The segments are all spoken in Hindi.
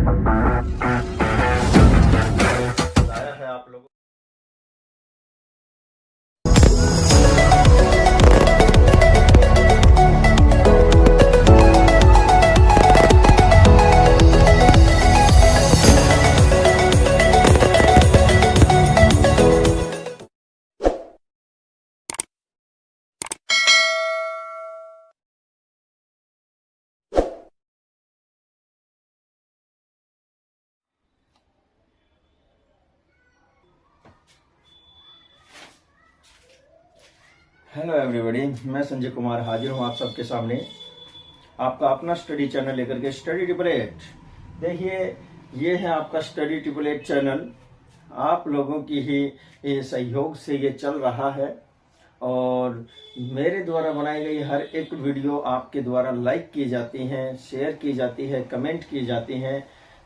आया है आप लोगों। हेलो एवरीबॉडी, मैं संजय कुमार हाजिर हूँ आप सबके सामने आपका अपना स्टडी चैनल लेकर के स्टडी 888। देखिए, ये है आपका स्टडी 888 चैनल। आप लोगों की ही सहयोग से ये चल रहा है और मेरे द्वारा बनाई गई हर एक वीडियो आपके द्वारा लाइक की जाती हैं, शेयर की जाती है, कमेंट की जाती हैं,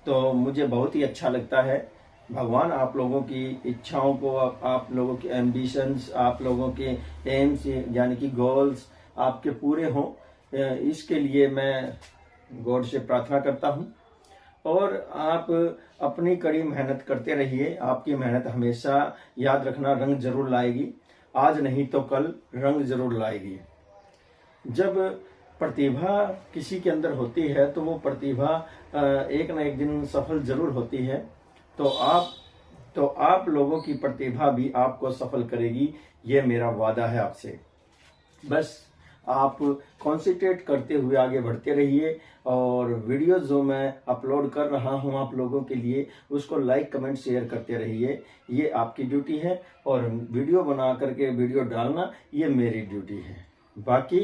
तो मुझे बहुत ही अच्छा लगता है। भगवान आप लोगों की इच्छाओं को, आप लोगों के एम्बिशंस, आप लोगों के एम्स यानी कि गोल्स आपके पूरे हों, इसके लिए मैं गॉड से प्रार्थना करता हूं। और आप अपनी कड़ी मेहनत करते रहिए। आपकी मेहनत हमेशा, याद रखना, रंग जरूर लाएगी। आज नहीं तो कल रंग जरूर लाएगी। जब प्रतिभा किसी के अंदर होती है तो वो प्रतिभा एक ना एक दिन सफल जरूर होती है। तो आप लोगों की प्रतिभा भी आपको सफल करेगी, ये मेरा वादा है आपसे। बस आप कॉन्सेंट्रेट करते हुए आगे बढ़ते रहिए और वीडियो जो मैं अपलोड कर रहा हूं आप लोगों के लिए, उसको लाइक, कमेंट, शेयर करते रहिए। ये आपकी ड्यूटी है और वीडियो बना करके वीडियो डालना ये मेरी ड्यूटी है। बाकी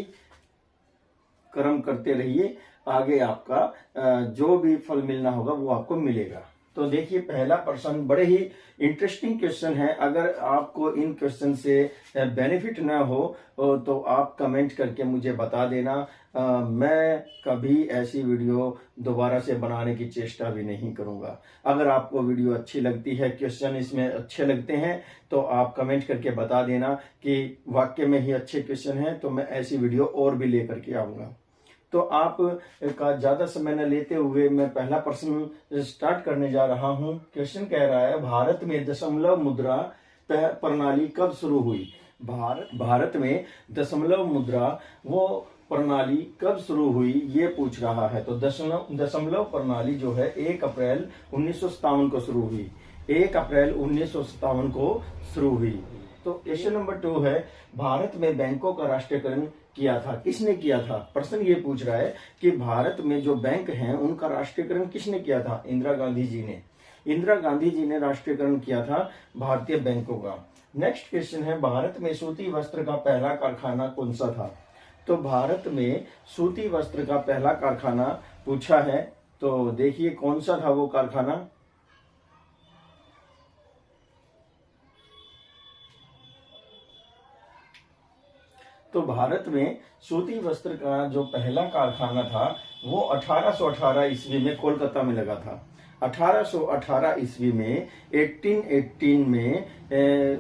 कर्म करते रहिए, आगे आपका जो भी फल मिलना होगा वो आपको मिलेगा। तो देखिए, पहला प्रश्न बड़े ही इंटरेस्टिंग क्वेश्चन है। अगर आपको इन क्वेश्चन से बेनिफिट ना हो तो आप कमेंट करके मुझे बता देना। मैं कभी ऐसी वीडियो दोबारा से बनाने की चेष्टा भी नहीं करूंगा। अगर आपको वीडियो अच्छी लगती है, क्वेश्चन इसमें अच्छे लगते हैं, तो आप कमेंट करके बता देना कि वाकई में ही अच्छे क्वेश्चन हैं, तो मैं ऐसी वीडियो और भी लेकर के आऊंगा। तो आप का ज्यादा समय न लेते हुए मैं पहला प्रश्न स्टार्ट करने जा रहा हूं। क्वेश्चन कह रहा है, भारत में दशमलव मुद्रा प्रणाली कब शुरू हुई? भारत में दशमलव मुद्रा वो प्रणाली कब शुरू हुई, ये पूछ रहा है। तो दशमलव प्रणाली जो है 1 अप्रैल 1957 को शुरू हुई। 1 अप्रैल 1957 को शुरू हुई। तो क्वेश्चन नंबर 2 है, भारत में बैंकों का राष्ट्रीयकरण किया था, किसने किया था? प्रश्न ये पूछ रहा है कि भारत में जो बैंक हैं उनका राष्ट्रीयकरण किसने किया था? इंदिरा गांधी जी ने। इंदिरा गांधी जी ने राष्ट्रीयकरण किया था भारतीय बैंकों का। नेक्स्ट क्वेश्चन है, भारत में सूती वस्त्र का पहला कारखाना कौन सा था? तो भारत में सूती वस्त्र का पहला कारखाना पूछा है। तो देखिए कौन सा था वो कारखाना। तो भारत में सूती वस्त्र का जो पहला कारखाना था वो 1818 ईस्वी में कोलकाता में लगा था। 1818 ईस्वी में 1818 में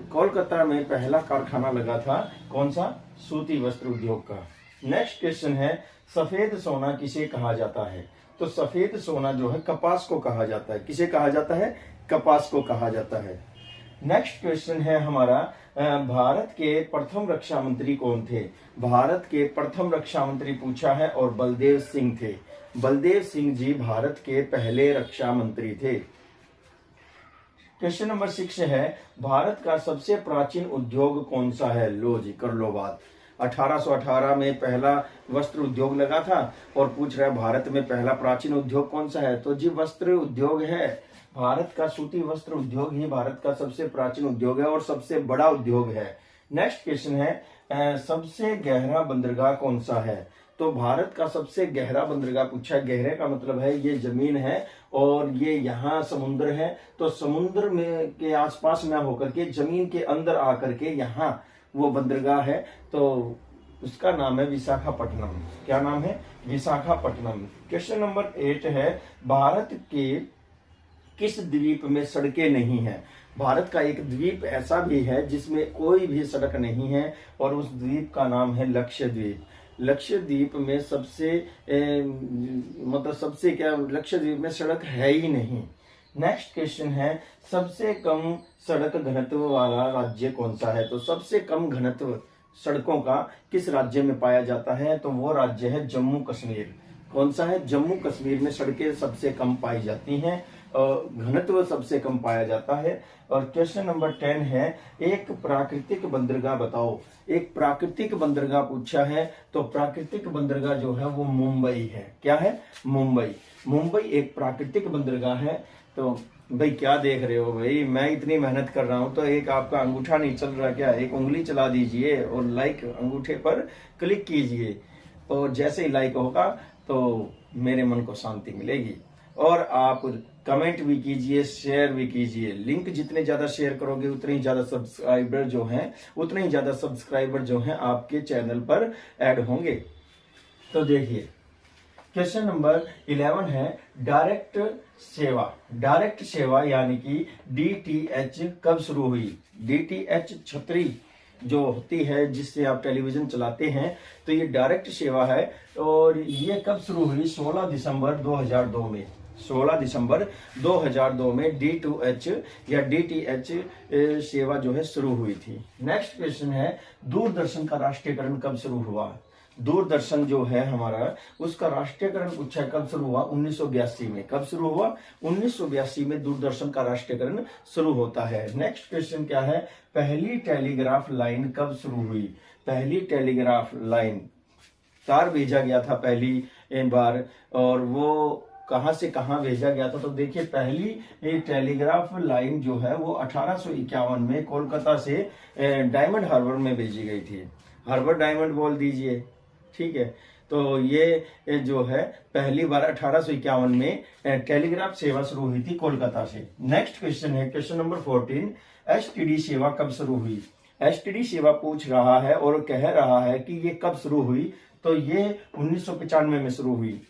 कोलकाता में पहला कारखाना लगा था। कौन सा? सूती वस्त्र उद्योग का। नेक्स्ट क्वेश्चन है, सफेद सोना किसे कहा जाता है? तो सफेद सोना जो है कपास को कहा जाता है। किसे कहा जाता है? कपास को कहा जाता है। नेक्स्ट क्वेश्चन है हमारा, भारत के प्रथम रक्षा मंत्री कौन थे? भारत के प्रथम रक्षा मंत्री पूछा है और बलदेव सिंह थे। बलदेव सिंह जी भारत के पहले रक्षा मंत्री थे। क्वेश्चन नंबर 6 है, भारत का सबसे प्राचीन उद्योग कौन सा है? लो जी, कर लो बात। 1818 में पहला वस्त्र उद्योग लगा था और पूछ रहा है भारत में पहला प्राचीन उद्योग कौन सा है? तो जी वस्त्र उद्योग है। भारत का सूती वस्त्र उद्योग ही भारत का सबसे प्राचीन उद्योग है और सबसे बड़ा उद्योग है। नेक्स्ट क्वेश्चन है, सबसे गहरा बंदरगाह कौन सा है? तो भारत का सबसे गहरा बंदरगाह पूछा है। गहरे का मतलब है ये जमीन है और ये यहाँ समुद्र है, तो समुद्र में के आसपास न होकर के जमीन के अंदर आकर के यहाँ वो बंदरगाह है, तो उसका नाम है विशाखापट्टनम। क्या नाम है? विशाखापट्टनम। क्वेश्चन नंबर 8 है, भारत के किस द्वीप में सड़कें नहीं हैं? भारत का एक द्वीप ऐसा भी है जिसमें कोई भी सड़क नहीं है और उस द्वीप का नाम है लक्षद्वीप। लक्षद्वीप में मतलब सबसे क्या लक्षद्वीप में सड़क है ही नहीं। नेक्स्ट क्वेश्चन है, सबसे कम सड़क घनत्व वाला राज्य कौन सा है? तो सबसे कम घनत्व सड़कों का किस राज्य में पाया जाता है? तो वो राज्य है जम्मू कश्मीर। कौन सा है? जम्मू कश्मीर में सड़कें सबसे कम पाई जाती हैं और घनत्व सबसे कम पाया जाता है। और क्वेश्चन नंबर 10 है, एक प्राकृतिक बंदरगाह बताओ। एक प्राकृतिक बंदरगाह पूछा है, तो प्राकृतिक बंदरगाह जो है वो मुंबई है। क्या है? मुंबई। मुंबई एक प्राकृतिक बंदरगाह है। तो भाई क्या देख रहे हो भाई, मैं इतनी मेहनत कर रहा हूं तो एक आपका अंगूठा नहीं चल रहा क्या? एक उंगली चला दीजिए और लाइक अंगूठे पर क्लिक कीजिए, और जैसे ही लाइक होगा तो मेरे मन को शांति मिलेगी। और आप कमेंट भी कीजिए, शेयर भी कीजिए। लिंक जितने ज्यादा शेयर करोगे उतने ही ज्यादा सब्सक्राइबर जो हैं आपके चैनल पर ऐड होंगे। तो देखिए क्वेश्चन नंबर 11 है, डायरेक्ट सेवा। डायरेक्ट सेवा यानी कि डीटीएच कब शुरू हुई? डीटीएच छतरी जो होती है जिससे आप टेलीविजन चलाते हैं, तो ये डायरेक्ट सेवा है। और ये कब शुरू हुई? 16 दिसंबर 2002 में। 16 दिसंबर 2002 में D2H या DTH सेवा जो है शुरू हुई थी। नेक्स्ट क्वेश्चन है, दूरदर्शन का राष्ट्रीयकरण कब शुरू हुआ? दूरदर्शन जो है हमारा, उसका राष्ट्रीयकरण पूछा है कब शुरू हुआ? 1982 में। कब शुरू हुआ? 1982 में दूरदर्शन का राष्ट्रीयकरण शुरू होता है। नेक्स्ट क्वेश्चन क्या है, पहली टेलीग्राफ लाइन कब शुरू हुई? पहली टेलीग्राफ लाइन, तार भेजा गया था पहली बार, और वो कहां से कहां भेजा गया था? तो देखिए पहली टेलीग्राफ लाइन जो है वो 1851 में कोलकाता से डायमंड हार्बर में भेजी गई थी। हार्बर डायमंड बोल दीजिए, ठीक है। तो ये जो है पहली बार 1851 में टेलीग्राफ सेवा शुरू हुई थी कोलकाता से। नेक्स्ट क्वेश्चन है, क्वेश्चन नंबर 14, एसटीडी सेवा कब शुरू हुई? एसटीडी सेवा पूछ रहा है और कह रहा है कि ये कब शुरू हुई? तो ये 1995 में शुरू हुई।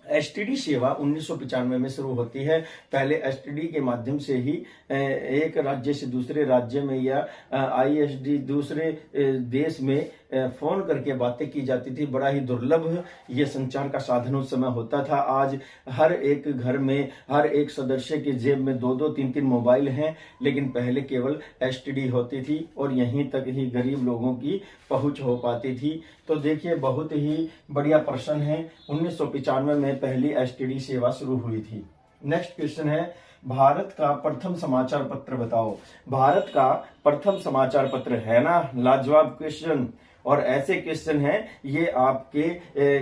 एसटीडी सेवा 1995 में शुरू होती है। पहले एसटीडी के माध्यम से ही एक राज्य से दूसरे राज्य में या आईएसडी दूसरे देश में फोन करके बातें की जाती थी। बड़ा ही दुर्लभ ये संचार का साधन उस समय होता था। आज हर एक घर में, हर एक सदस्य के जेब में 2-2, 3-3 मोबाइल हैं, लेकिन पहले केवल एसटीडी होती थी और यहीं तक ही गरीब लोगों की पहुंच हो पाती थी। तो देखिए बहुत ही बढ़िया प्रश्न है। 1995 में पहली एसटीडी सेवा शुरू हुई थी। नेक्स्ट क्वेश्चन है, भारत का प्रथम समाचार पत्र बताओ। भारत का प्रथम समाचार पत्र है ना, लाजवाब क्वेश्चन। और ऐसे क्वेश्चन हैं ये आपके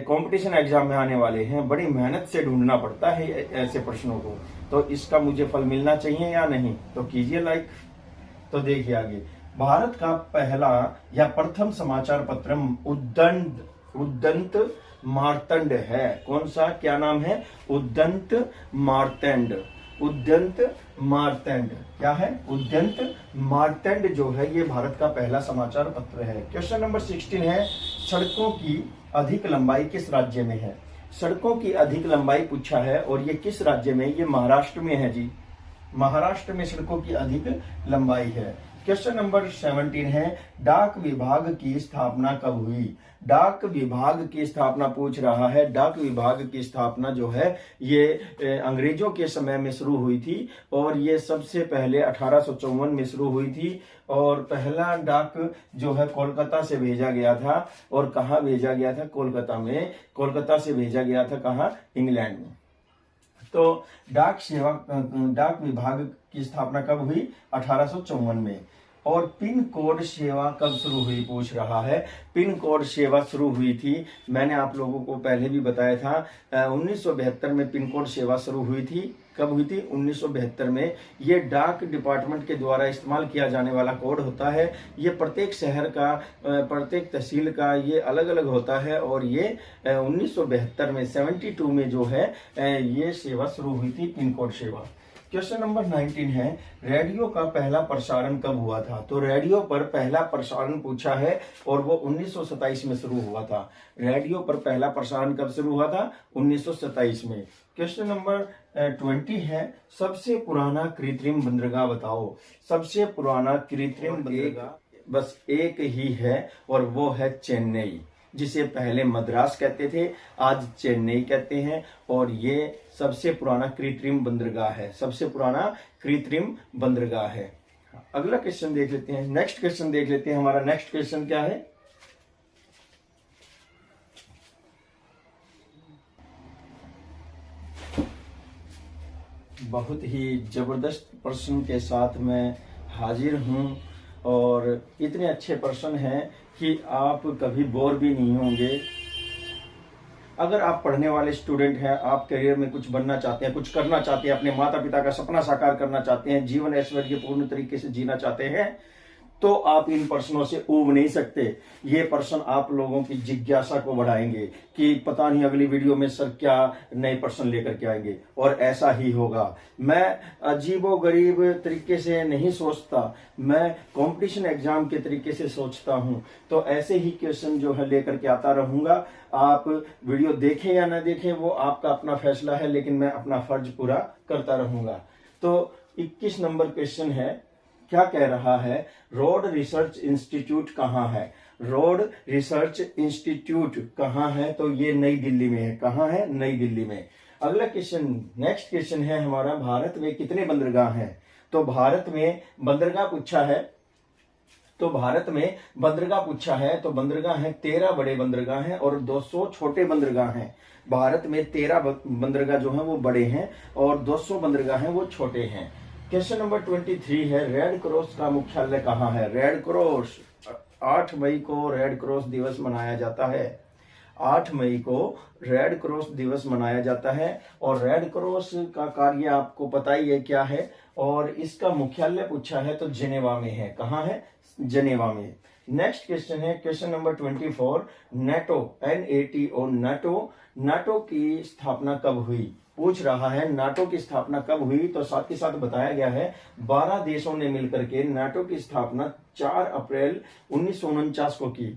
कंपटीशन एग्जाम में आने वाले हैं। बड़ी मेहनत से ढूंढना पड़ता है ऐसे प्रश्नों को, तो इसका मुझे फल मिलना चाहिए या नहीं? तो कीजिए लाइक। तो देखिए आगे, भारत का पहला या प्रथम समाचार पत्र उद्दंत मार्तंड है। कौन सा, क्या नाम है? उद्दंत मार्तंड। उद्दंत मार्तंड क्या है? उद्दंत मार्तंड जो है ये भारत का पहला समाचार पत्र है। क्वेश्चन नंबर 16 है, सड़कों की अधिक लंबाई किस राज्य में है? सड़कों की अधिक लंबाई पूछा है और ये किस राज्य में? ये महाराष्ट्र में है जी। महाराष्ट्र में सड़कों की अधिक लंबाई है। क्वेश्चन नंबर 17 है, डाक विभाग की स्थापना कब हुई? डाक विभाग की स्थापना पूछ रहा है। डाक विभाग की स्थापना जो है ये अंग्रेजों के समय में शुरू हुई थी और ये सबसे पहले 1854 में शुरू हुई थी। और पहला डाक जो है कोलकाता से भेजा गया था। और कहाँ भेजा गया था? कोलकाता में। कोलकाता से भेजा गया था कहाँ? इंग्लैंड में। तो डाक विभाग की स्थापना कब हुई? 1854 में। और पिन कोड सेवा कब शुरू हुई पूछ रहा है। पिन कोड सेवा शुरू हुई थी, मैंने आप लोगों को पहले भी बताया था, 1972 में पिन कोड सेवा शुरू हुई थी। कब हुई थी? 1972 में। ये डाक डिपार्टमेंट के द्वारा इस्तेमाल किया जाने वाला कोड होता है। ये प्रत्येक शहर का, प्रत्येक तहसील का ये अलग अलग होता है। और ये 1972 में 72 में जो है ये सेवा शुरू हुई थी, पिन कोड सेवा। क्वेश्चन नंबर 19 है, रेडियो का पहला प्रसारण कब हुआ था? तो रेडियो पर पहला प्रसारण पूछा है और वो 1927 में शुरू हुआ था। रेडियो पर पहला प्रसारण कब शुरू हुआ था? 1927 में। क्वेश्चन नंबर 20 है, सबसे पुराना कृत्रिम बंदरगाह बताओ। सबसे पुराना कृत्रिम बंदरगाह बस एक ही है और वो है चेन्नई। जिसे पहले मद्रास कहते थे, आज चेन्नई कहते हैं। और ये सबसे पुराना कृत्रिम बंदरगाह है, सबसे पुराना कृत्रिम बंदरगाह है। अगला क्वेश्चन देख लेते हैं, नेक्स्ट क्वेश्चन देख लेते हैं। हमारा नेक्स्ट क्वेश्चन क्या है? बहुत ही जबरदस्त प्रश्न के साथ मैं हाजिर हूं और इतने अच्छे प्रश्न हैं कि आप कभी बोर भी नहीं होंगे। अगर आप पढ़ने वाले स्टूडेंट हैं, आप करियर में कुछ बनना चाहते हैं, कुछ करना चाहते हैं, अपने माता पिता का सपना साकार करना चाहते हैं, जीवन ऐश्वर्य पूर्ण तरीके से जीना चाहते हैं, तो आप इन प्रश्नों से ऊब नहीं सकते। ये प्रश्न आप लोगों की जिज्ञासा को बढ़ाएंगे कि पता नहीं अगली वीडियो में सर क्या नए प्रश्न लेकर के आएंगे, और ऐसा ही होगा। मैं अजीबोगरीब तरीके से नहीं सोचता, मैं कंपटीशन एग्जाम के तरीके से सोचता हूं। तो ऐसे ही क्वेश्चन जो है लेकर के आता रहूंगा। आप वीडियो देखें या ना देखें वो आपका अपना फैसला है, लेकिन मैं अपना फर्ज पूरा करता रहूंगा। तो 21 नंबर क्वेश्चन है, क्या कह रहा है? रोड रिसर्च इंस्टीट्यूट कहाँ है? रोड रिसर्च इंस्टीट्यूट कहाँ है? तो ये नई दिल्ली में है। कहाँ है? नई दिल्ली में। अगला क्वेश्चन, नेक्स्ट क्वेश्चन है हमारा, भारत में कितने बंदरगाह हैं? तो भारत में बंदरगाह पूछा है, तो भारत में बंदरगाह पूछा है, तो बंदरगाह हैं 13 बड़े बंदरगाह हैं और 200 छोटे बंदरगाह हैं। भारत में 13 बंदरगाह जो हैं वो बड़े हैं और 200 बंदरगाह हैं वो छोटे हैं। क्वेश्चन नंबर 23 है, रेड क्रॉस का मुख्यालय कहाँ है? रेड क्रॉस, 8 मई को रेड क्रॉस दिवस मनाया जाता है। 8 मई को रेड क्रॉस दिवस मनाया जाता है और रेड क्रॉस का कार्य आपको पता ही है क्या है। और इसका मुख्यालय पूछा है तो जेनेवा में है। कहाँ है? जेनेवा में। नेक्स्ट क्वेश्चन है question number 24, NATO, NATO, NATO की स्थापना कब हुई? पूछ रहा है नाटो की स्थापना कब हुई। तो साथ ही साथ बताया गया है 12 देशों ने मिलकर के नाटो की स्थापना 4 अप्रैल 1949 को की।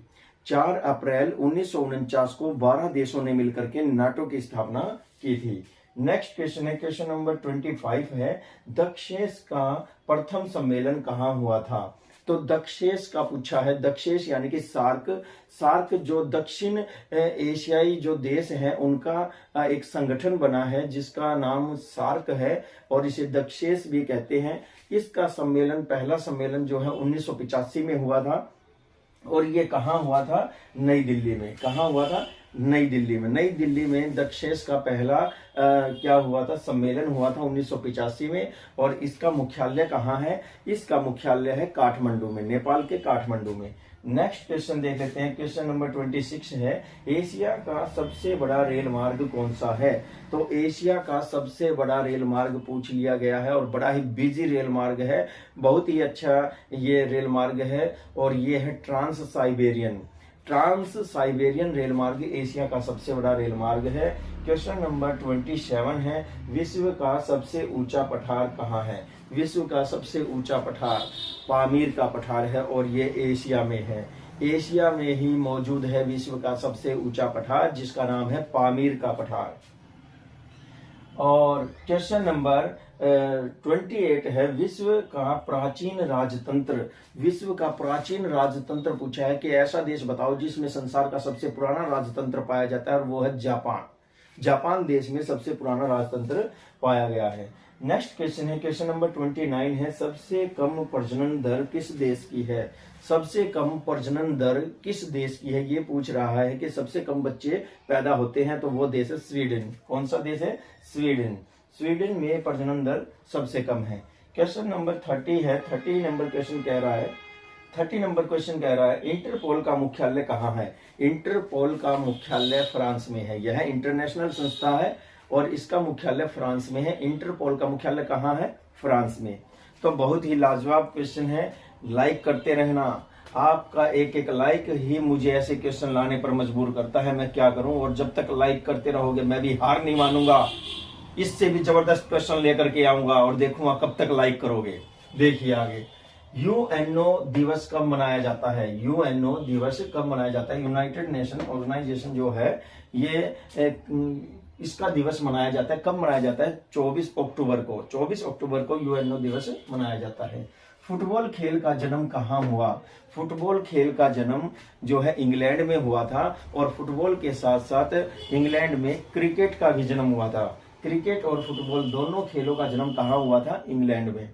4 अप्रैल 1949 को 12 देशों ने मिलकर के नाटो की स्थापना की थी। नेक्स्ट क्वेश्चन है क्वेश्चन नंबर 25 है, दक्षेस का प्रथम सम्मेलन कहाँ हुआ था? तो दक्षेस का पूछा है। दक्षेस यानी कि सार्क जो दक्षिण एशियाई जो देश हैं उनका एक संगठन बना है जिसका नाम सार्क है और इसे दक्षेस भी कहते हैं। इसका सम्मेलन, पहला सम्मेलन जो है 1985 में हुआ था और ये कहाँ हुआ था? नई दिल्ली में। कहाँ हुआ था? नई दिल्ली में। नई दिल्ली में दक्षेस का पहला क्या हुआ था? सम्मेलन हुआ था 1985 में। और इसका मुख्यालय कहाँ है? इसका मुख्यालय है काठमांडू में, नेपाल के काठमांडू में। नेक्स्ट क्वेश्चन देख लेते हैं क्वेश्चन नंबर 26 है, एशिया का सबसे बड़ा रेल मार्ग कौन सा है? तो एशिया का सबसे बड़ा रेल मार्ग पूछ लिया गया है और बड़ा ही बिजी रेल मार्ग है, बहुत ही अच्छा ये रेल मार्ग है और ये है ट्रांस साइबेरियन रेल मार्ग एशिया का सबसे बड़ा रेल मार्ग है। क्वेश्चन नंबर 27 है, विश्व का सबसे ऊंचा पठार कहाँ है? विश्व का सबसे ऊंचा पठार पामीर का पठार है और ये एशिया में है। एशिया में ही मौजूद है विश्व का सबसे ऊंचा पठार जिसका नाम है पामीर का पठार। और क्वेश्चन नंबर 28 है, विश्व का प्राचीन राजतंत्र। विश्व का प्राचीन राजतंत्र पूछा है कि ऐसा देश बताओ जिसमें संसार का सबसे पुराना राजतंत्र पाया जाता है और वो है जापान। जापान देश में सबसे पुराना राजतंत्र पाया गया है। नेक्स्ट क्वेश्चन है क्वेश्चन नंबर 29 है, सबसे कम प्रजनन दर किस देश की है? सबसे कम प्रजनन दर किस देश की है? ये पूछ रहा है कि सबसे कम बच्चे पैदा होते हैं तो वो देश है स्वीडन। कौन सा देश है? स्वीडन। स्वीडन में प्रजनन दर सबसे कम है। क्वेश्चन नंबर 30 है, 30 नंबर क्वेश्चन कह रहा है इंटरपोल का मुख्यालय कहाँ है? इंटरपोल का मुख्यालय फ्रांस में है। यह इंटरनेशनल संस्था है और इसका मुख्यालय फ्रांस में है। इंटरपोल का मुख्यालय कहाँ है? फ्रांस में। तो बहुत ही लाजवाब क्वेश्चन है, लाइक करते रहना। आपका एक एक लाइक ही मुझे ऐसे क्वेश्चन लाने पर मजबूर करता है, मैं क्या करूं। और जब तक लाइक करते रहोगे मैं भी हार नहीं मानूंगा, इससे भी जबरदस्त क्वेश्चन लेकर के आऊंगा और देखूंगा कब तक लाइक करोगे। देखिए आगे, यूएनओ दिवस कब मनाया जाता है? यूएनओ दिवस कब मनाया जाता है? यूनाइटेड नेशन ऑर्गेनाइजेशन जो है ये इसका दिवस मनाया जाता है। कब मनाया जाता है? 24 अक्टूबर को। 24 अक्टूबर को यूएनओ दिवस मनाया जाता है। फुटबॉल खेल का जन्म कहाँ हुआ? फुटबॉल खेल का जन्म जो है इंग्लैंड में हुआ था, और फुटबॉल के साथ साथ इंग्लैंड में क्रिकेट का भी जन्म हुआ था। क्रिकेट और फुटबॉल दोनों खेलों का जन्म कहाँ हुआ था? इंग्लैंड में।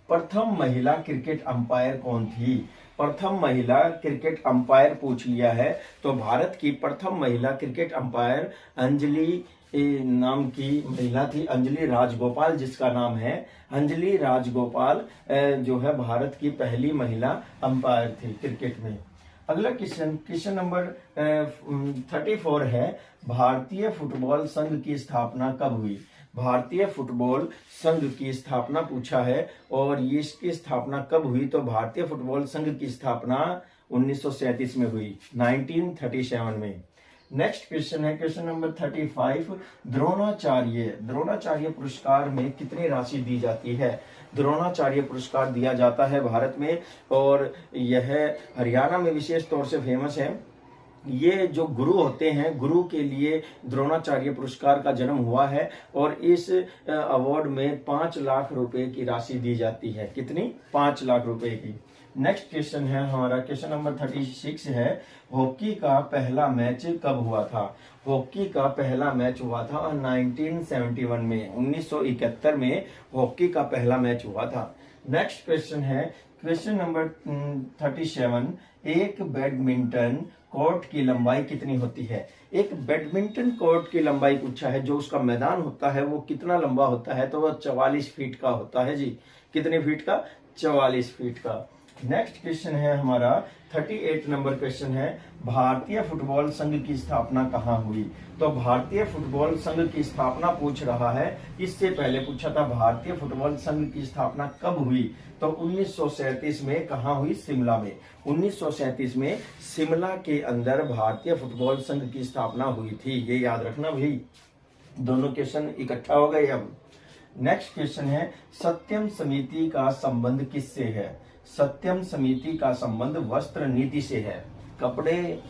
प्रथम महिला क्रिकेट अंपायर कौन थी? प्रथम महिला क्रिकेट अंपायर पूछ लिया है, तो भारत की प्रथम महिला क्रिकेट अंपायर अंजलि नाम की महिला थी। अंजलि राजगोपाल जिसका नाम है, अंजलि राजगोपाल जो है भारत की पहली महिला अंपायर थी क्रिकेट में। अगला क्वेश्चन नंबर 34 है, भारतीय फुटबॉल संघ की स्थापना कब हुई? भारतीय फुटबॉल संघ की स्थापना पूछा है, और ये इसकी स्थापना कब हुई? तो भारतीय फुटबॉल संघ की स्थापना 1937 में हुई, 1937 में। नेक्स्ट क्वेश्चन है क्वेश्चन नंबर 35, द्रोणाचार्य पुरस्कार में कितनी राशि दी जाती है? द्रोणाचार्य पुरस्कार दिया जाता है भारत में, और यह हरियाणा में विशेष तौर से फेमस है। ये जो गुरु होते हैं, गुरु के लिए द्रोणाचार्य पुरस्कार का जन्म हुआ है, और इस अवार्ड में 5 लाख रुपए की राशि दी जाती है। कितनी? 5 लाख रुपए की। नेक्स्ट क्वेश्चन है हमारा क्वेश्चन नंबर 36 है, हॉकी का पहला मैच कब हुआ था? हॉकी का पहला मैच हुआ था 1971 में, 1971 में हॉकी का पहला मैच हुआ था। नेक्स्ट क्वेश्चन है क्वेश्चन नंबर 37, एक बैडमिंटन कोर्ट की लंबाई कितनी होती है? एक बैडमिंटन कोर्ट की लंबाई पूछा है, जो उसका मैदान होता है वो कितना लंबा होता है? तो वह 44 फीट का होता है जी। कितने फीट का? 44 फीट का। नेक्स्ट क्वेश्चन है हमारा 38 नंबर क्वेश्चन है, भारतीय फुटबॉल संघ की स्थापना कहाँ हुई? तो भारतीय फुटबॉल संघ की स्थापना पूछ रहा है। इससे पहले पूछा था भारतीय फुटबॉल संघ की स्थापना कब हुई? तो 1937 में। कहाँ हुई? शिमला में। 1937 में शिमला के अंदर भारतीय फुटबॉल संघ की स्थापना हुई थी। ये याद रखना भाई, दोनों क्वेश्चन इकट्ठा हो गए। अब नेक्स्ट क्वेश्चन है, सत्यम समिति का संबंध किससे है? सत्यम समिति का संबंध वस्त्र नीति से है। कपड़े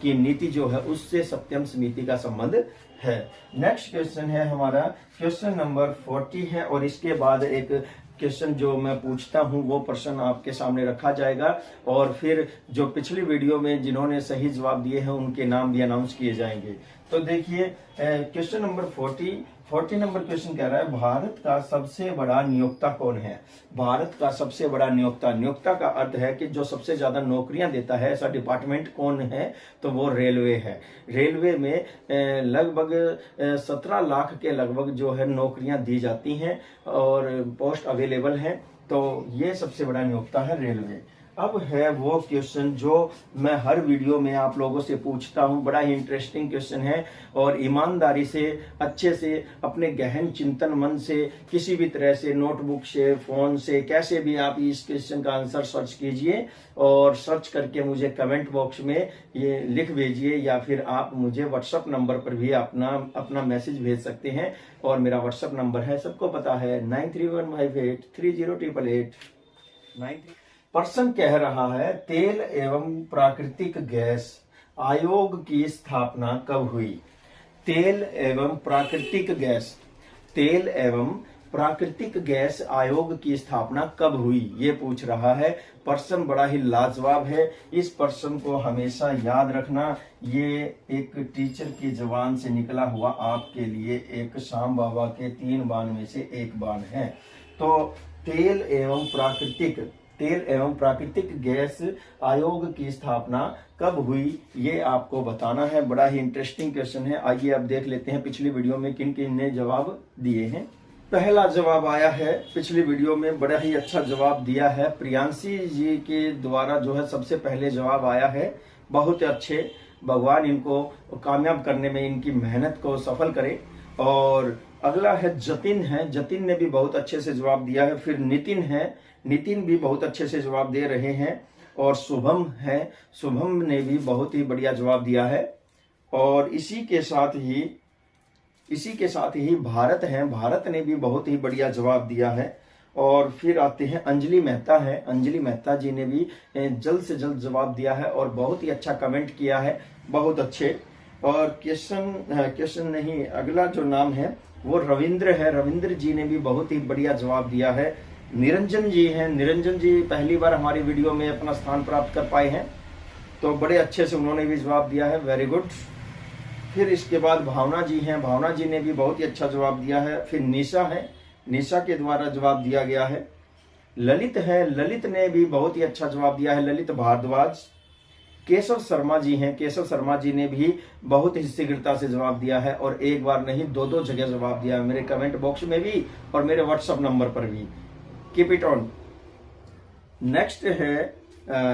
की नीति जो है उससे सत्यम समिति का संबंध है। नेक्स्ट क्वेश्चन है हमारा क्वेश्चन नंबर 40 है, और इसके बाद एक क्वेश्चन जो मैं पूछता हूं वो प्रश्न आपके सामने रखा जाएगा, और फिर जो पिछली वीडियो में जिन्होंने सही जवाब दिए हैं उनके नाम भी अनाउंस किए जाएंगे। तो देखिए क्वेश्चन नंबर 40 नंबर क्वेश्चन कह रहा है, भारत का सबसे बड़ा नियोक्ता कौन है? भारत का सबसे बड़ा नियोक्ता का अर्थ है कि जो सबसे ज्यादा नौकरियां देता है, ऐसा डिपार्टमेंट कौन है? तो वो रेलवे है। रेलवे में लगभग 17 लाख के लगभग जो है नौकरियां दी जाती हैं और पोस्ट अवेलेबल हैं। तो ये सबसे बड़ा नियोक्ता है रेलवे। अब है वो क्वेश्चन जो मैं हर वीडियो में आप लोगों से पूछता हूं, बड़ा ही इंटरेस्टिंग क्वेश्चन है, और ईमानदारी से अच्छे से अपने गहन चिंतन मन से किसी भी तरह से नोटबुक से, फोन से, कैसे भी आप इस क्वेश्चन का आंसर सर्च कीजिए, और सर्च करके मुझे कमेंट बॉक्स में ये लिख भेजिए, या फिर आप मुझे व्हाट्सएप नंबर पर भी अपना मैसेज भेज सकते हैं। और मेरा व्हाट्सएप नंबर है, सबको पता है, 9315830888। प्रश्न कह रहा है, तेल एवं प्राकृतिक गैस आयोग की स्थापना कब हुई? तेल एवं प्राकृतिक गैस आयोग की स्थापना कब हुई, ये पूछ रहा है। प्रश्न बड़ा ही लाजवाब है। इस प्रश्न को हमेशा याद रखना। ये एक टीचर की जबान से निकला हुआ आपके लिए एक श्याम बाबा के 3 बाण में से एक बाण है। तो तेल एवं प्राकृतिक गैस आयोग की स्थापना कब हुई, ये आपको बताना है। बड़ा ही इंटरेस्टिंग क्वेश्चन है। आइए अब देख लेते हैं पिछली वीडियो में किन किन ने जवाब दिए हैं। पहला जवाब आया है पिछली वीडियो में, बड़ा ही अच्छा जवाब दिया है, प्रियांशी जी के द्वारा जो है सबसे पहले जवाब आया है। बहुत अच्छे, भगवान इनको कामयाब करने में इनकी मेहनत को सफल करे। और अगला है जतिन ने भी बहुत अच्छे से जवाब दिया है। फिर नितिन भी बहुत अच्छे से जवाब दे रहे हैं। और शुभम ने भी बहुत ही बढ़िया जवाब दिया है। और इसी के साथ ही भारत ने भी बहुत ही बढ़िया जवाब दिया है। और फिर आते हैं अंजलि मेहता जी ने भी जल्द से जल्द जवाब दिया है और बहुत ही अच्छा कमेंट किया है, बहुत अच्छे। और क्वेश्चन नहीं, अगला जो नाम है वो रविंद्र है। रविंद्र जी ने भी बहुत ही बढ़िया जवाब दिया है। निरंजन जी हैं। निरंजन जी पहली बार हमारी वीडियो में अपना स्थान प्राप्त कर पाए हैं, तो बड़े अच्छे से उन्होंने भी जवाब दिया है, वेरी गुड। फिर इसके बाद भावना जी हैं। भावना जी ने भी बहुत ही अच्छा जवाब दिया है। फिर निशा है, निशा के द्वारा जवाब दिया गया है। ललित है, ललित ने भी बहुत ही अच्छा जवाब दिया है, ललित भारद्वाज। केशव शर्मा जी हैं, केशव शर्मा जी ने भी बहुत ही शीघ्रता से जवाब दिया है, और एक बार नहीं दो दो जगह जवाब दिया है, मेरे कमेंट बॉक्स में भी और मेरे व्हाट्सएप नंबर पर भी। Keep it on. नेक्स्ट है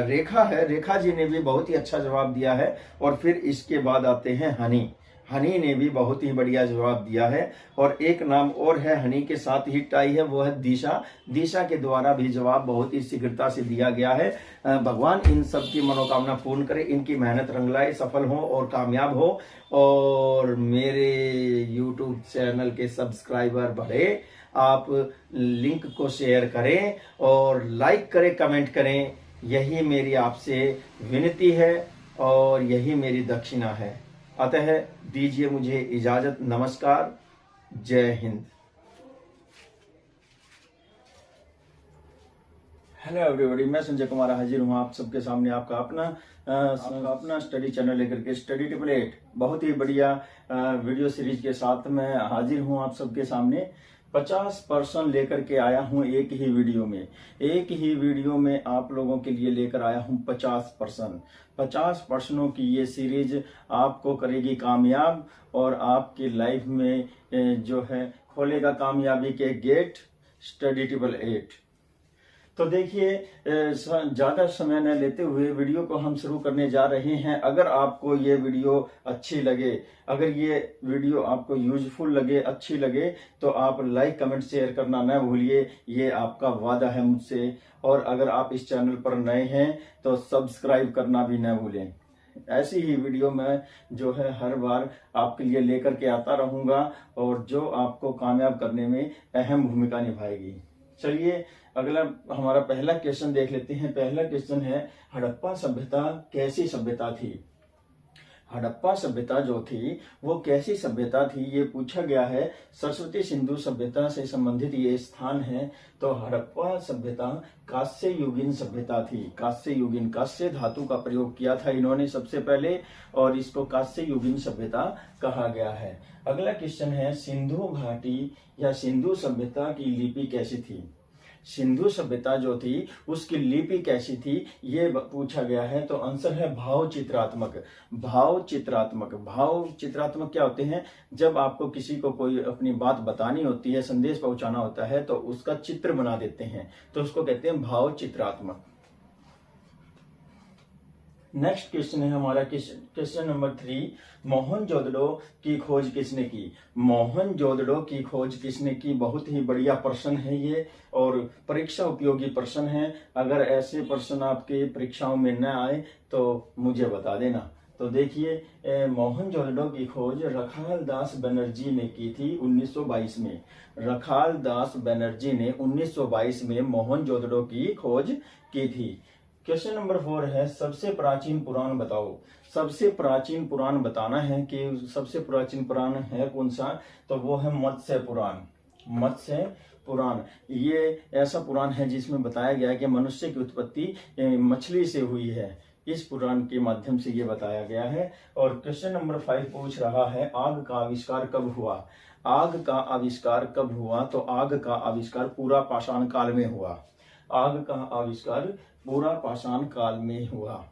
रेखा है, रेखा जी ने भी बहुत ही अच्छा जवाब दिया है। और फिर इसके बाद आते हैं हनी, हनी ने भी बहुत ही बढ़िया जवाब दिया है। और एक नाम और है हनी के साथ ही टाई है, वो है दिशा। दिशा के द्वारा भी जवाब बहुत ही शीघ्रता से दिया गया है। भगवान इन सब की मनोकामना पूर्ण करे, इनकी मेहनत रंग लाए, सफल हो और कामयाब हो, और मेरे यूट्यूब चैनल के सब्सक्राइबर बढ़े। आप लिंक को शेयर करें और लाइक करें, कमेंट करें, यही मेरी आपसे विनती है और यही मेरी दक्षिणा है। अतः दीजिए मुझे इजाजत। नमस्कार, जय हिंद। हेलो एवरीबॉडी, मैं संजय कुमार हाजिर हूँ आप सबके सामने, आपका अपना स्टडी चैनल लेकर के, स्टडी ट्रिपल 8 बहुत ही बढ़िया वीडियो सीरीज के साथ मैं हाजिर हूँ आप सबके सामने। 50% लेकर के आया हूँ एक ही वीडियो में, एक ही वीडियो में आप लोगों के लिए लेकर आया हूँ 50%। 50 प्रश्नों की ये सीरीज आपको करेगी कामयाब, और आपकी लाइफ में जो है खोलेगा कामयाबी के गेट, स्टडी ट्रिपल 8। तो देखिए, ज्यादा समय न लेते हुए वीडियो को हम शुरू करने जा रहे हैं। अगर आपको ये वीडियो अच्छी लगे, अगर ये वीडियो आपको यूजफुल लगे, अच्छी लगे, तो आप लाइक कमेंट शेयर करना न भूलिए, ये आपका वादा है मुझसे। और अगर आप इस चैनल पर नए हैं तो सब्सक्राइब करना भी न भूलें। ऐसी ही वीडियो मैं जो है हर बार आपके लिए लेकर के आता रहूंगा, और जो आपको कामयाब करने में अहम भूमिका निभाएगी। चलिए अगला हमारा पहला क्वेश्चन देख लेते हैं। पहला क्वेश्चन है, हड़प्पा सभ्यता कैसी सभ्यता थी? हड़प्पा सभ्यता जो थी वो कैसी सभ्यता थी, ये पूछा गया है। सरस्वती सिंधु सभ्यता से संबंधित ये स्थान है। तो हड़प्पा सभ्यता कांस्य युगीन सभ्यता थी। कांस्य युगीन, कांस्य धातु का प्रयोग किया था इन्होंने सबसे पहले, और इसको कांस्य युगीन सभ्यता कहा गया है। अगला क्वेश्चन है, सिंधु घाटी या सिंधु सभ्यता की लिपि कैसी थी? सिंधु सभ्यता जो थी उसकी लिपि कैसी थी, ये पूछा गया है। तो आंसर है भाव चित्रात्मक। भाव चित्रात्मक, भाव चित्रात्मक क्या होते हैं? जब आपको किसी को कोई अपनी बात बतानी होती है, संदेश पहुंचाना होता है, तो उसका चित्र बना देते हैं, तो उसको कहते हैं भाव चित्रात्मक। नेक्स्ट क्वेश्चन है हमारा क्वेश्चन नंबर 3, मोहनजोदड़ो की खोज किसने की? मोहनजोदड़ो की खोज किसने की? बहुत ही बढ़िया प्रश्न है ये, और परीक्षा उपयोगी प्रश्न है। अगर ऐसे प्रश्न आपके परीक्षाओं में न आए तो मुझे बता देना। तो देखिए, मोहनजोदड़ो की खोज रखाल दास बनर्जी ने की थी 1922 में। रखाल दास बनर्जी ने 1922 में मोहनजोदड़ो की खोज की थी। क्वेश्चन नंबर 4 है, सबसे प्राचीन पुराण बताओ। सबसे प्राचीन पुराण बताना है कि सबसे प्राचीन पुराण है कौन सा? तो वो है मत्स्य पुराण। मत्स्य पुराण ये ऐसा पुराण है जिसमें बताया गया है कि मनुष्य की उत्पत्ति मछली से हुई है। इस पुराण के माध्यम से ये बताया गया है। और क्वेश्चन नंबर 5 पूछ रहा है, आग का आविष्कार कब हुआ? आग का आविष्कार कब हुआ? तो आग का आविष्कार पूरा पाषाण काल में हुआ। आग का आविष्कार पूरा पाषाण काल में हुआ।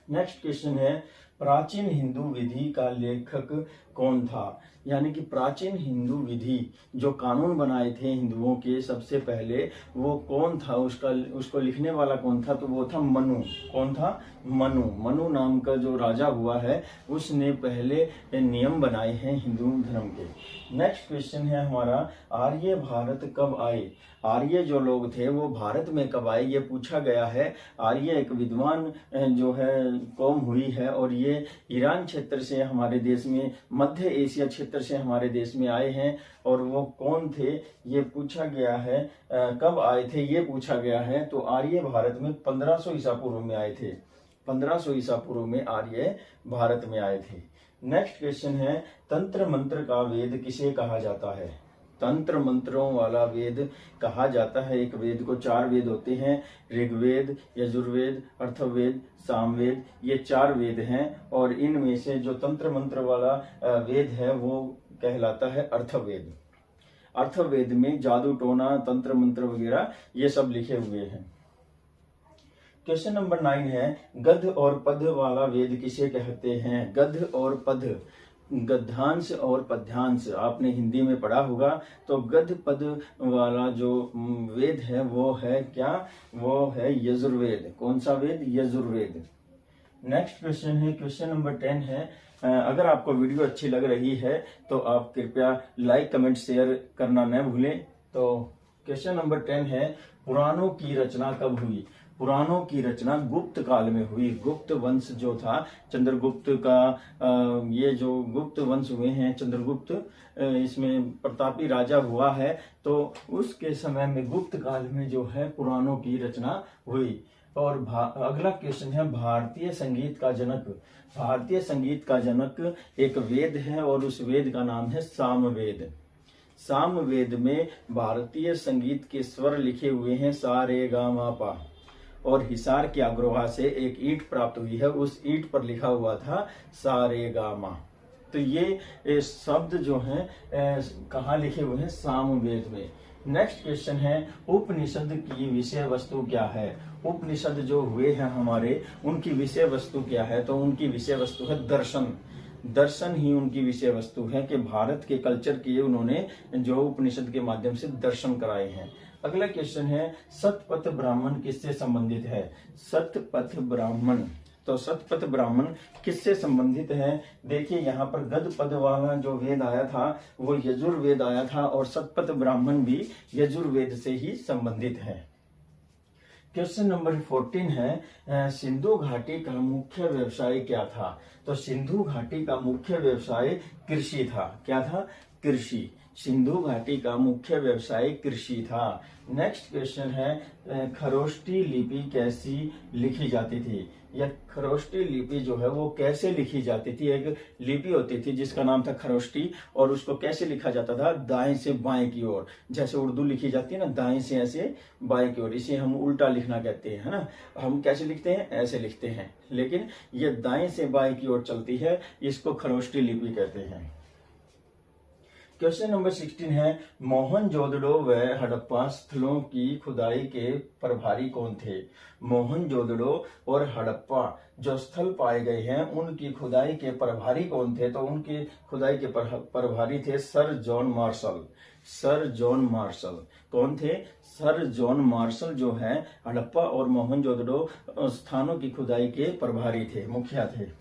नेक्स्ट क्वेश्चन है, प्राचीन हिंदू विधि का लेखक कौन था? यानी कि प्राचीन हिंदू विधि जो कानून बनाए थे हिंदुओं के सबसे पहले, वो कौन था? उसको लिखने वाला कौन था? तो वो था मनु। कौन था? मनु। मनु नाम का जो राजा हुआ है उसने पहले नियम बनाए हैं हिंदू धर्म के। नेक्स्ट क्वेश्चन है हमारा, आर्य भारत कब आए? आर्य जो लोग थे वो भारत में कब आए, ये पूछा गया है। आर्य एक विद्वान जो है कौम हुई है, और ये ईरान क्षेत्र से हमारे देश में, मध्य एशिया क्षेत्र से हमारे देश में आए हैं। और वो कौन थे ये पूछा गया है। कब आए थे ये पूछा गया है। तो आर्य भारत में 1500 ईसा पूर्व में आए थे। 1500 ईसा पूर्व में आर्य भारत में आए थे। नेक्स्ट क्वेश्चन है, तंत्र मंत्र का वेद किसे कहा जाता है? तंत्र मंत्रों वाला वेद कहा जाता है। एक वेद को 4 वेद होते हैं, ऋग्वेद, यजुर्वेद, अथर्ववेद, सामवेद, ये 4 वेद हैं। और इनमें से जो तंत्र मंत्र वाला वेद है वो कहलाता है अथर्ववेद। अथर्ववेद में जादू टोना, तंत्र मंत्र वगैरह ये सब लिखे हुए हैं। क्वेश्चन नंबर 9 है, गद्य और पद्य वाला वेद किसे कहते हैं? गद्य और पद्य, गद्यांश और पद्यांश आपने हिंदी में पढ़ा होगा। तो गद्य पद वाला जो वेद है वो है क्या? वो है यजुर्वेद। कौन सा वेद? यजुर्वेद। नेक्स्ट क्वेश्चन है, क्वेश्चन नंबर 10 है, अगर आपको वीडियो अच्छी लग रही है तो आप कृपया लाइक, कमेंट, शेयर करना न भूलें। तो क्वेश्चन नंबर 10 है, पुराणों की रचना कब हुई? पुराणों की रचना गुप्त काल में हुई। गुप्त वंश जो था, चंद्रगुप्त का ये जो गुप्त वंश हुए हैं, चंद्रगुप्त इसमें प्रतापी राजा हुआ है, तो उसके समय में गुप्त काल में जो है पुराणों की रचना हुई। और अगला क्वेश्चन है, भारतीय संगीत का जनक। भारतीय संगीत का जनक एक वेद है और उस वेद का नाम है सामवेद। सामवेद में भारतीय संगीत के स्वर लिखे हुए हैं सा रे गा मा पा। और हिसार की अग्रवाह से एक ईंट प्राप्त हुई है, उस ईंट पर लिखा हुआ था सा रे गा मा। तो ये शब्द जो हैं कहाँ लिखे हुए हैं? सामवेद में। नेक्स्ट क्वेश्चन है, उपनिषद की विषय वस्तु क्या है? उपनिषद जो हुए हैं हमारे, उनकी विषय वस्तु क्या है? तो उनकी विषय वस्तु है दर्शन। दर्शन ही उनकी विषय वस्तु है कि भारत के कल्चर के उन्होंने जो उपनिषद के माध्यम से दर्शन कराए हैं। अगला क्वेश्चन है, सतपथ ब्राह्मण किससे संबंधित है? सतपथ ब्राह्मण, तो सतपथ ब्राह्मण किससे संबंधित है? देखिए यहाँ पर गद्य पद वाला जो वेद आया था वो यजुर्वेद आया था और सतपथ ब्राह्मण भी यजुर्वेद से ही संबंधित है। क्वेश्चन नंबर 14 है, सिंधु घाटी का मुख्य व्यवसाय क्या था? तो सिंधु घाटी का मुख्य व्यवसाय कृषि था। क्या था? कृषि। सिंधु घाटी का मुख्य व्यवसाय कृषि था। नेक्स्ट क्वेश्चन है, खरोष्टी लिपि कैसी लिखी जाती थी? यह खरोष्टी लिपि जो है वो कैसे लिखी जाती थी? एक लिपि होती थी जिसका नाम था खरोष्टी, और उसको कैसे लिखा जाता था? दाएं से बाएं की ओर। जैसे उर्दू लिखी जाती है ना, दाएं से ऐसे बाएं की ओर, इसे हम उल्टा लिखना कहते हैं, है ना। हम कैसे लिखते हैं? ऐसे लिखते हैं, लेकिन ये दाएं से बाएं की ओर चलती है, इसको खरोष्टी लिपि कहते हैं। क्वेश्चन नंबर 16 है, मोहनजोदड़ो व हड़प्पा स्थलों की खुदाई के प्रभारी कौन थे? मोहनजोदड़ो और हड़प्पा जो स्थल पाए गए हैं उनकी खुदाई के प्रभारी कौन थे? तो उनकी खुदाई के प्रभारी थे sir John Marshall. Sir John Marshall कौन थे? सर जॉन मार्शल जो है हड़प्पा और मोहनजोदड़ो स्थानों की खुदाई के प्रभारी थे, मुखिया थे।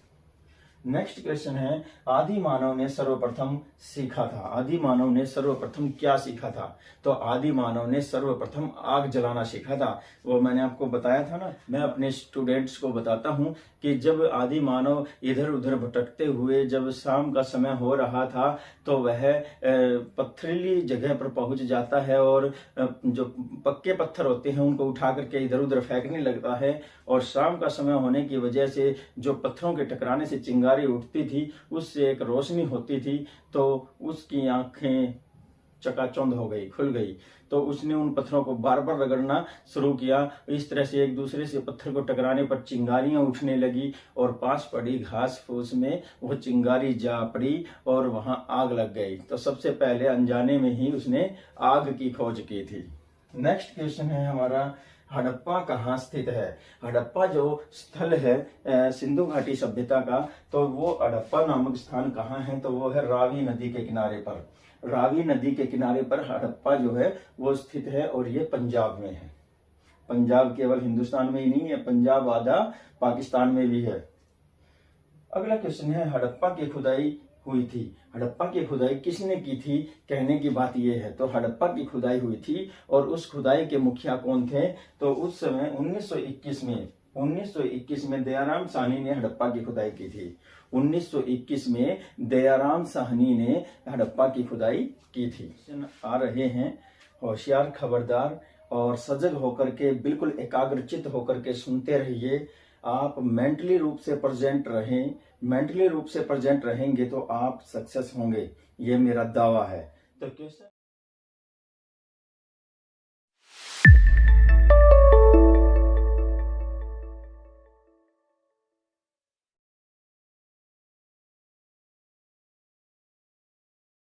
नेक्स्ट क्वेश्चन है, आदि मानव ने सर्वप्रथम सीखा था। आदि मानव ने सर्वप्रथम क्या सीखा था? तो आदि मानव ने सर्वप्रथम आग जलाना सीखा था। वो मैंने आपको बताया था ना, मैं अपने स्टूडेंट्स को बताता हूँ कि जब आदि मानव इधर उधर भटकते हुए जब शाम का समय हो रहा था तो वह पथरीली जगह पर पहुंच जाता है और जो पक्के पत्थर होते हैं उनको उठा करके इधर उधर फेंकने लगता है, और शाम का समय होने की वजह से जो पत्थरों के टकराने से चिंगारी उठती थी उससे एक रोशनी होती थी, तो उसकी आंखें चकाचौंध हो गई, खुल गई। तो उसने उन पत्थरों को बार बार रगड़ना शुरू किया। इस तरह से एक दूसरे से पत्थर को टकराने पर चिंगारियां उठने लगी और पास पड़ी घास फूस में वो चिंगारी जा पड़ी और वहां आग लग गई। तो सबसे पहले अनजाने में ही उसने आग की खोज की थी। नेक्स्ट क्वेश्चन है हमारा, हड़प्पा कहाँ स्थित है? हड़प्पा जो स्थल है सिंधु घाटी सभ्यता का, तो वो हड़प्पा नामक स्थान कहाँ है? तो वो है रावी नदी के किनारे पर। रावी नदी के किनारे पर हड़प्पा जो है वो स्थित है और ये पंजाब में है। पंजाब केवल हिंदुस्तान में ही नहीं है, पंजाब आधा पाकिस्तान में भी है। अगला क्वेश्चन है, हड़प्पा की खुदाई हुई थी। हड़प्पा की खुदाई किसने की थी? कहने की बात यह है, तो हड़प्पा की खुदाई हुई थी और उस खुदाई के मुखिया कौन थे? तो उस समय 1921 में दयाराम साहनी ने हड़प्पा की खुदाई की थी। 1921 में दयाराम साहनी ने हड़प्पा की खुदाई की थी। आ रहे हैं, होशियार, खबरदार और सजग होकर के, बिल्कुल एकाग्रचित होकर के सुनते रहिए। आप मेंटली रूप से प्रेजेंट रहें। मेंटली रूप से प्रेजेंट रहेंगे तो आप सक्सेस होंगे, ये मेरा दावा है। तो क्वेश्चन